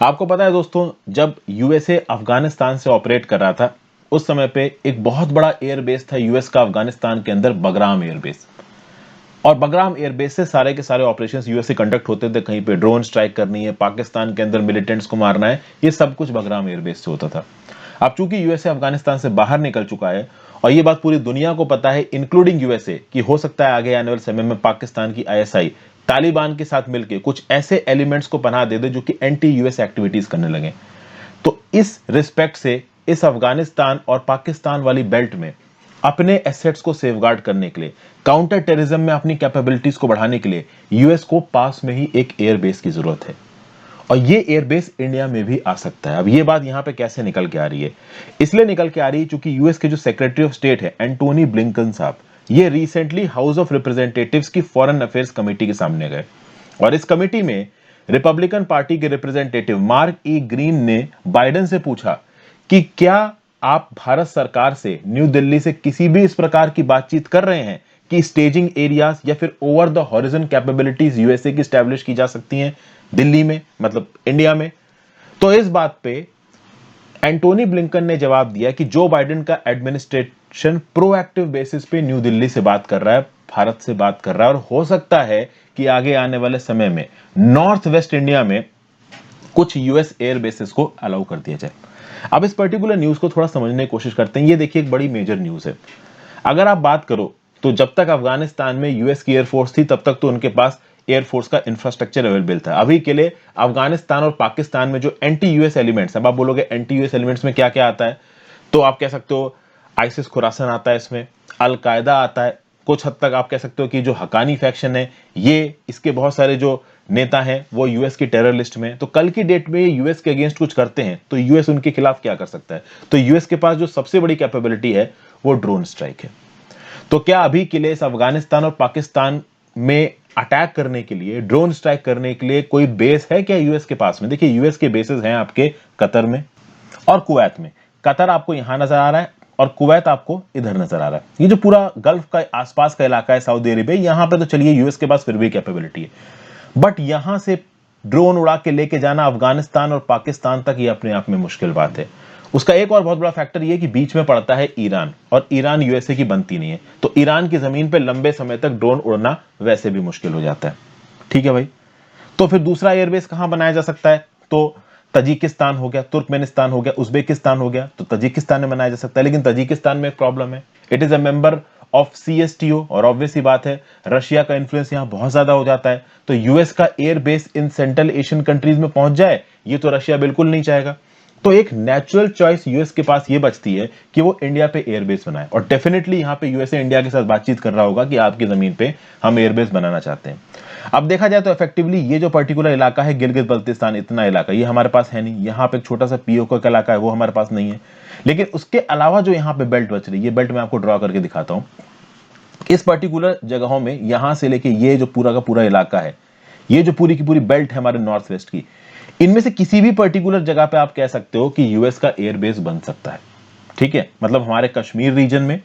आपको पता है दोस्तों, जब यूएसए अफगानिस्तान से ऑपरेट कर रहा था उस समय पे एक बहुत बड़ा एयरबेस था यूएस का अफगानिस्तान के अंदर, बगराम एयरबेस। और बगराम एयरबेस से सारे के सारे ऑपरेशंस यूएस से कंडक्ट होते थे। कहीं पे ड्रोन स्ट्राइक करनी है, पाकिस्तान के अंदर मिलिटेंट्स को मारना है, ये सब कुछ बगराम एयरबेस से होता था। अब चूंकि यूएसए अफगानिस्तान से बाहर निकल चुका है और ये बात पूरी दुनिया को पता है, इंक्लूडिंग यूएसए, कि हो सकता है आगे आने वाले समय में पाकिस्तान की आईएसआई तालिबान के साथ मिलकर कुछ ऐसे एलिमेंट्स को पनाह दे दे जो कि एंटी यूएस एक्टिविटीज करने लगे। तो इस रिस्पेक्ट से इस अफगानिस्तान और पाकिस्तान वाली बेल्ट में अपने एसेट्स को सेफगार्ड करने के लिए, काउंटर टेररिज्म में अपनी कैपेबिलिटीज को बढ़ाने के लिए यूएस को पास में ही एक एयरबेस की जरूरत है। और ये एयरबेस इंडिया में भी आ सकता है। अब ये बात यहां पे कैसे निकल के आ रही है? इसलिए निकल के आ रही है क्योंकि यूएस के जो सेक्रेटरी ऑफ स्टेट है एंटोनी ब्लिंकन साहब, ये रिसेंटली हाउस ऑफ रिप्रेजेंटेटिव्स की फॉरेन अफेयर्स कमेटी के सामने गए। और इस कमेटी में रिपब्लिकन पार्टी के रिप्रेजेंटेटिव मार्क ई ग्रीन ने बाइडेन से पूछा कि क्या आप भारत सरकार से, न्यू दिल्ली से किसी भी इस प्रकार की बातचीत कर रहे हैं कि स्टेजिंग एरियाज या फिर over the horizon capabilities USA की स्टैब्लिश की जा सकती हैं दिल्ली में, मतलब इंडिया में? तो इस बात पे एंटोनी ब्लिंकन ने जवाब दिया कि जो बाइडेन का एडमिनिस्ट्रेशन प्रोएक्टिव बेसिस पे न्यू दिल्ली से बात कर रहा है, भारत से बात कर रहा है, और हो सकता है कि आगे आने वाले समय में नॉर्थ वेस्ट इंडिया में कुछ यूएस एयर बेसिस को अलाउ कर दिया जाए। अब इस पर्टिकुलर न्यूज को थोड़ा समझने की कोशिश करते हैं। ये देखिए, एक बड़ी मेजर न्यूज है। अगर आप बात करो तो जब तक अफगानिस्तान में यूएस की एयरफोर्स थी तब तक तो उनके पास एयरफोर्स का इंफ्रास्ट्रक्चर अवेलेबल था। अभी के लिए अफगानिस्तान और पाकिस्तान में जो एंटी यूएस एलिमेंट्स, अब आप बोलोगे एंटी यूएस एलिमेंट्स में क्या क्या आता है, तो आप कह सकते हो आइसिस खुरासन आता है, इसमें अलकायदा आता है, कुछ हद तक आप कह सकते हो कि जो हकानी फैक्शन है, ये इसके बहुत सारे जो नेता हैं वो यूएस की टेरर लिस्ट में। तो कल की डेट में यूएस के अगेंस्ट कुछ करते हैं तो यूएस उनके खिलाफ क्या कर सकता है? तो यूएस के पास जो सबसे बड़ी कैपेबिलिटी है वो ड्रोन स्ट्राइक है। तो क्या अभी के लिए इस अफगानिस्तान और पाकिस्तान में अटैक करने के लिए, ड्रोन स्ट्राइक करने के लिए कोई बेस है क्या यूएस के पास में? देखिए, यूएस के बेसेस हैं आपके कतर में और कुवैत में। कतर आपको यहां नजर आ रहा है और कुवैत आपको इधर नजर आ रहा है। ये जो पूरा गल्फ का आसपास का इलाका है, सऊदी अरेबिया, यहां पे तो चलिए यूएस के पास फिर भी कैपेबिलिटी है, बट यहां से ड्रोन उड़ा के लेके जाना अफगानिस्तान और पाकिस्तान तक, ये अपने आप में मुश्किल बात है। उसका एक और बहुत बड़ा फैक्टर ये कि बीच में पड़ता है ईरान, और ईरान यूएसए की बनती नहीं है, तो ईरान की जमीन पे लंबे समय तक ड्रोन उड़ना वैसे भी मुश्किल हो जाता है। ठीक है भाई, तो फिर दूसरा एयरबेस कहां बनाया जा सकता है? तो तजिकिस्तान हो गया, तुर्कमेनिस्तान हो गया, उज्बेकिस्तान हो गया, तो तजिकिस्तान में बनाया जा सकता है। लेकिन तजिकिस्तान में एक प्रॉब्लम है, it is a member of CSTO, और ऑब्वियस ही बात है रशिया का इन्फ्लुएंस यहां बहुत ज्यादा हो जाता है। तो यूएस का airbase in central Asian countries में पहुंच जाए, ये तो रशिया बिल्कुल नहीं चाहेगा। तो एक नेचुरल चॉइस यूएस के पास ये बचती है कि वो इंडिया पे एयरबेस बनाए, और डेफिनेटली यहां पे यूएसए इंडिया के साथ बातचीत कर रहा होगा कि आपकी जमीन पे हम एयरबेस बनाना चाहते हैं। अब देखा जाए तो इफेक्टिवली ये जो पर्टिकुलर इलाका है गिलगित बल्तिस्तान, इतना इलाका ये हमारे पास है नहीं। यहाँ पे एक छोटा सा पीओके का इलाका है, वो हमारे पास नहीं है। लेकिन उसके अलावा जो यहाँ पे बेल्ट बच रही है, ये बेल्ट मैं आपको ड्रॉ करके दिखाता हूं। इस पर्टिकुलर जगहों में यहां से लेके ये जो पूरा का पूरा इलाका है, ये जो पूरी की पूरी बेल्ट है हमारे नॉर्थ वेस्ट की, इनमें से किसी भी पर्टिकुलर जगह पे आप कह सकते हो कि यूएस का एयरबेस बन सकता है। ठीक है, मतलब हमारे कश्मीर रीजन में,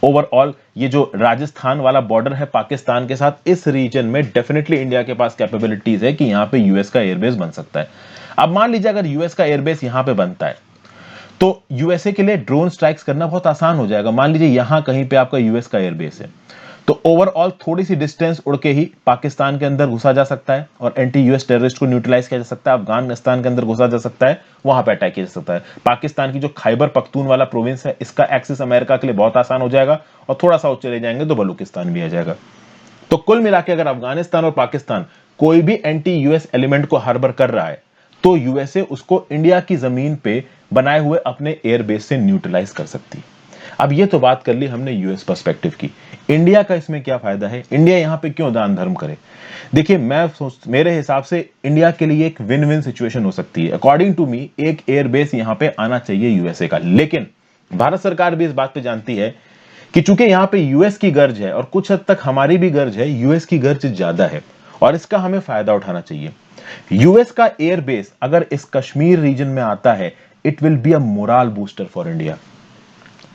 ओवरऑल ये जो राजस्थान वाला बॉर्डर है पाकिस्तान के साथ, इस रीजन में डेफिनेटली इंडिया के पास कैपेबिलिटीज है कि यहां पे यूएस का एयरबेस बन सकता है। अब मान लीजिए अगर यूएस का एयरबेस यहां पे बनता है तो यूएसए के लिए ड्रोन स्ट्राइक्स करना बहुत आसान हो जाएगा। मान लीजिए यहां कहीं पे आपका यूएस का एयरबेस है, तो ओवरऑल थोड़ी सी डिस्टेंस उड़ के ही पाकिस्तान के अंदर घुसा जा सकता है और एंटी यूएस टेररिस्ट को न्यूट्रलाइज किया जा सकता है। अफगानिस्तान के अंदर घुसा जा सकता है, वहां पे अटैक किया जा सकता है। पाकिस्तान की जो खैबर पख्तून वाला प्रोविंस है, इसका एक्सेस अमेरिका के लिए बहुत आसान हो जाएगा, और थोड़ा सा चले जाएंगे तो बलूचिस्तान भी आ जाएगा। तो कुल मिला के अगर अफगानिस्तान और पाकिस्तान कोई भी एंटी यूएस एलिमेंट को हार्बर कर रहा है, तो यूएसए उसको इंडिया की जमीन पे बनाए हुए अपने एयरबेस से न्यूट्रलाइज कर सकती है। अब ये तो बात कर ली हमने यूएस पर्सपेक्टिव की। इंडिया का इसमें क्या फायदा है? इंडिया यहां पे क्यों दान धर्म करे? देखिए, मेरे हिसाब से इंडिया के लिए एक विन विन सिचुएशन हो सकती है। अकॉर्डिंग टू मी, एक एयरबेस यहां पे आना चाहिए यूएसए का, लेकिन भारत सरकार भी इस बात पे जानती है कि चूंकि यहां पे यूएस की गर्ज है और कुछ हद तक हमारी भी गर्ज है, यूएस की गर्ज ज्यादा है और इसका हमें फायदा उठाना चाहिए। यूएस का एयरबेस अगर इस कश्मीर रीजन में आता है, it will be a moral booster for India,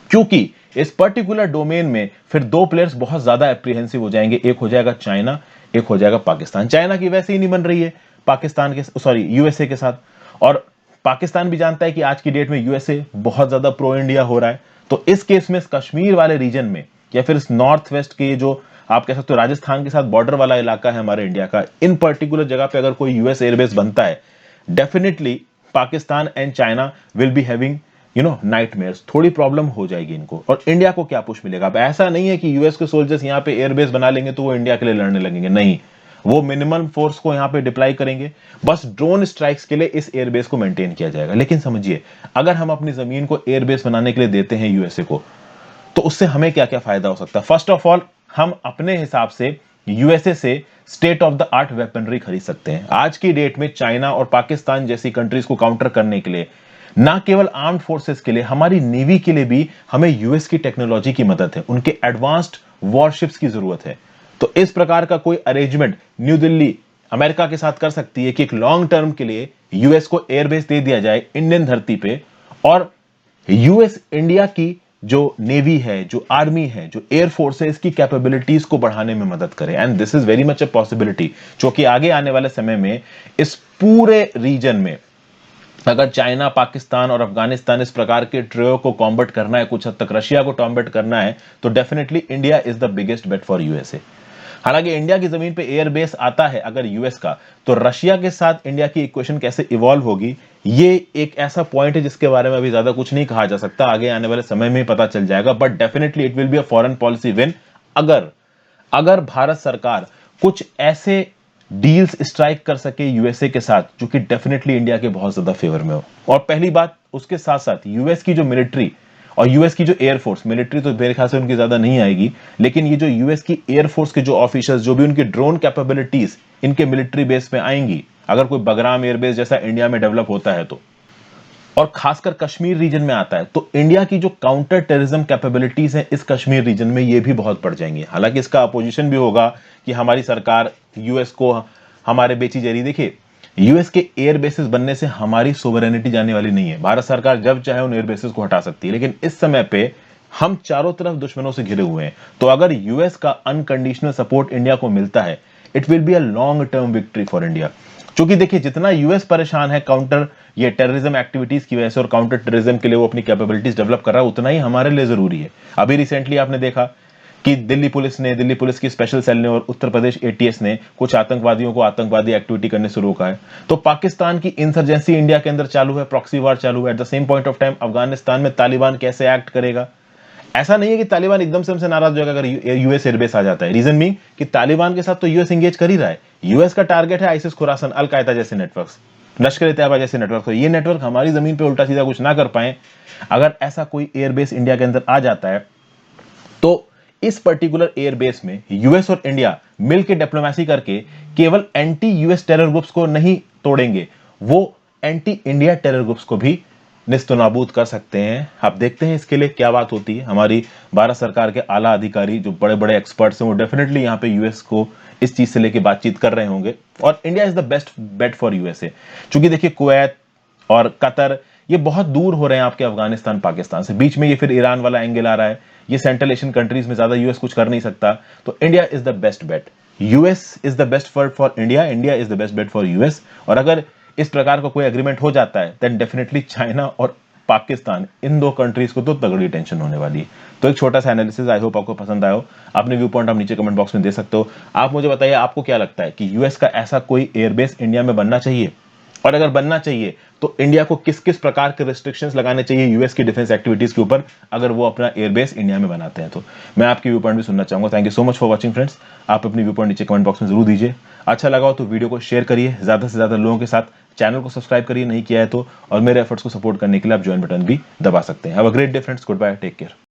क्योंकि इस पर्टिकुलर डोमेन में फिर दो प्लेयर्स बहुत ज्यादा एप्रीहेंसिव हो जाएंगे। एक हो जाएगा चाइना, एक हो जाएगा पाकिस्तान। चाइना की वैसे ही नहीं बन रही है, पाकिस्तान के यूएसए के साथ, और पाकिस्तान भी जानता है कि आज की डेट में यूएसए बहुत ज्यादा प्रो इंडिया हो रहा है। तो इस केस में इस कश्मीर वाले रीजन में या फिर इस नॉर्थ वेस्ट के जो आप कह सकते हो राजस्थान के साथ बॉर्डर वाला इलाका है हमारे इंडिया का, इन पर्टिकुलर जगह पे अगर कोई यूएस एयरबेस बनता है, definitely Pakistan and China will be having nightmares, थोड़ी प्रॉब्लम हो जाएगी इनको। और इंडिया को क्या पुश मिलेगा? अब ऐसा नहीं है कि यूएस के सोल्जर्स यहां पे एयरबेस बना लेंगे तो वो इंडिया के लिए लड़ने लगेंगे, नहीं, वो मिनिमम फोर्स को यहां पे डिप्लॉय करेंगे, बस ड्रोन स्ट्राइक्स के लिए इस एयरबेस को मेंटेन किया जाएगा। लेकिन समझिए, अगर हम अपनी जमीन को एयरबेस बनाने के लिए देते हैं यूएसए को, तो उससे हमें क्या क्या फायदा हो सकता है? फर्स्ट ऑफ ऑल, हम अपने हिसाब से यूएसए से state of the art weaponry खरीद सकते हैं। आज की डेट में चाइना और पाकिस्तान जैसी कंट्रीज को काउंटर करने के लिए, ना केवल आर्म्ड फोर्सेस के लिए, हमारी नेवी के लिए भी हमें यूएस की टेक्नोलॉजी की मदद है, उनके एडवांस्ड वॉरशिप्स की जरूरत है। तो इस प्रकार का कोई अरेंजमेंट न्यू दिल्ली अमेरिका के साथ कर सकती है कि एक लॉन्ग टर्म के लिए यूएस को एयरबेस दे दिया जाए इंडियन धरती पे, और यूएस इंडिया की जो नेवी है, जो आर्मी है, जो एयरफोर्स है, इसकी कैपेबिलिटीज को बढ़ाने में मदद करे। And this is very much a possibility, जो कि आगे आने वाले समय में इस पूरे रीजन में अगर चाइना, पाकिस्तान और अफगानिस्तान इस प्रकार के ट्रियो को कॉम्बैट करना है, कुछ हद तक रशिया को कॉम्बैट करना है, तो definitely India is the biggest bet for USA. हालांकि इंडिया की जमीन पे एयरबेस आता है अगर यूएस का, तो रशिया के साथ इंडिया की इक्वेशन कैसे इवॉल्व होगी, ये एक ऐसा पॉइंट है जिसके बारे में अभी ज्यादा कुछ नहीं कहा जा सकता, आगे आने वाले समय में पता चल जाएगा। But definitely it will be a foreign policy win अगर भारत सरकार कुछ ऐसे डील्स स्ट्राइक कर सके यूएसए के साथ जो कि डेफिनेटली इंडिया के बहुत ज्यादा फेवर में हो। और पहली बात, उसके साथ साथ यूएस की जो मिलिट्री और यूएस की जो एयरफोर्स, मिलिट्री तो मेरे ख्याल से उनकी ज्यादा नहीं आएगी, लेकिन ये जो यूएस की एयरफोर्स के जो ऑफिसर्स, जो भी उनकी ड्रोन कैपेबिलिटीज इनके मिलिट्री बेस में आएंगी, अगर कोई बगराम एयरबेस जैसा इंडिया में डेवलप होता है तो, और खासकर कश्मीर रीजन में आता है, तो इंडिया की जो काउंटर टेररिज्म कैपेबिलिटीज हैं इस कश्मीर रीजन में, ये भी बहुत बढ़ जाएंगी। हालांकि इसका अपोजिशन भी होगा कि हमारी सरकार यूएस को हमारे बेची जा रही। देखिए, यूएस के एयर बेसिस बनने से हमारी सोवरेनिटी जाने वाली नहीं है, भारत सरकार जब चाहे उन एयर बेसिस को हटा सकती है, लेकिन इस समय पे हम चारों तरफ दुश्मनों से घिरे हुए हैं। तो अगर यूएस का अनकंडीशनल सपोर्ट इंडिया को मिलता है, it will be a long term victory for India. क्योंकि देखिए, जितना यूएस परेशान है काउंटर ये टेररिज्म एक्टिविटीज की वजह से और काउंटर टेररिज्म के लिए वो अपनी कैपेबिलिटीज डेवलप कर रहा है, उतना ही हमारे लिए जरूरी है। अभी रिसेंटली आपने देखा कि दिल्ली पुलिस की स्पेशल सेल ने और उत्तर प्रदेश एटीएस ने कुछ आतंकवादियों को आतंकवादी एक्टिविटी करने से रोका है। तो पाकिस्तान की इंसर्जेंसी इंडिया के अंदर चालू है, प्रॉक्सी वार चालू है। At the same point of time Afghanistan में तालिबान कैसे एक्ट करेगा? ऐसा नहीं है कि तालिबान एकदम से हमसे नाराज हो जाएगा अगर यूएस एयरबेस आ जाता है। रीजन भी कि तालिबान के साथ तो यूएस एंगेज कर ही रहा है। यूएस का टारगेट है आइसिस, खुरासन, अल कायदा जैसे नेटवर्क्स, लश्कर ए तैयबा जैसे नेटवर्क। तो ये नेटवर्क हमारी जमीन पे उल्टा सीधा कुछ ना कर पाए। अगर ऐसा कोई एयरबेस इंडिया के अंदर आ जाता है, तो इस पर्टिकुलर एयरबेस में यूएस और इंडिया मिलकर डिप्लोमेसी करके केवल एंटी यूएस टेरर ग्रुप्स को नहीं तोड़ेंगे, वो एंटी इंडिया टेरर ग्रुप्स को भी निस्तनाबूद कर सकते हैं। आप देखते हैं इसके लिए क्या बात होती है। हमारी भारत सरकार के आला अधिकारी जो बड़े बड़े एक्सपर्ट्स हैं, वो डेफिनेटली यहाँ पे यूएस को इस चीज से लेके बातचीत कर रहे होंगे। और India is the best bet for USA, क्योंकि देखिए कुवैत और कतर ये बहुत दूर हो रहे हैं आपके अफगानिस्तान पाकिस्तान से, बीच में ये फिर ईरान वाला एंगल आ रहा है, ये सेंट्रल एशियन कंट्रीज में ज्यादा यूएस कुछ कर नहीं सकता। तो India is the best bet, US is the best for India, India is the best bet for US. और अगर इस प्रकार का कोई एग्रीमेंट हो जाता है, देन डेफिनेटली चाइना और पाकिस्तान, इन दो कंट्रीज को तो तगड़ी टेंशन होने वाली है। तो एक छोटा सा एनालिसिस, आई होप आपको पसंद आया हो। अपने व्यू पॉइंट आप नीचे कमेंट बॉक्स में दे सकते हो। आप मुझे बताइए, आपको क्या लगता है कि यूएस का ऐसा कोई एयरबेस इंडिया में बनना चाहिए, और अगर बनना चाहिए तो इंडिया को किस किस प्रकार के रिस्ट्रिक्शंस लगाने चाहिए यूएस की डिफेंस एक्टिविटीज के ऊपर, अगर वो अपना एयरबेस इंडिया में बनाते हैं तो। मैं आपकी व्यू पॉइंट भी सुनना चाहूंगा। Thank you so much for watching friends. आप अपनी व्यू पॉइंट नीचे कमेंट बॉक्स में जरूर दीजिए। अच्छा लगा हो तो वीडियो को शेयर करिए ज्यादा से ज्यादा लोगों के साथ, चैनल को सब्सक्राइब करिए नहीं किया है तो, और मेरे एफर्ट्स को सपोर्ट करने के लिए आप ज्वाइन बटन भी दबा सकते हैं। Have a great day friends, good bye, take care.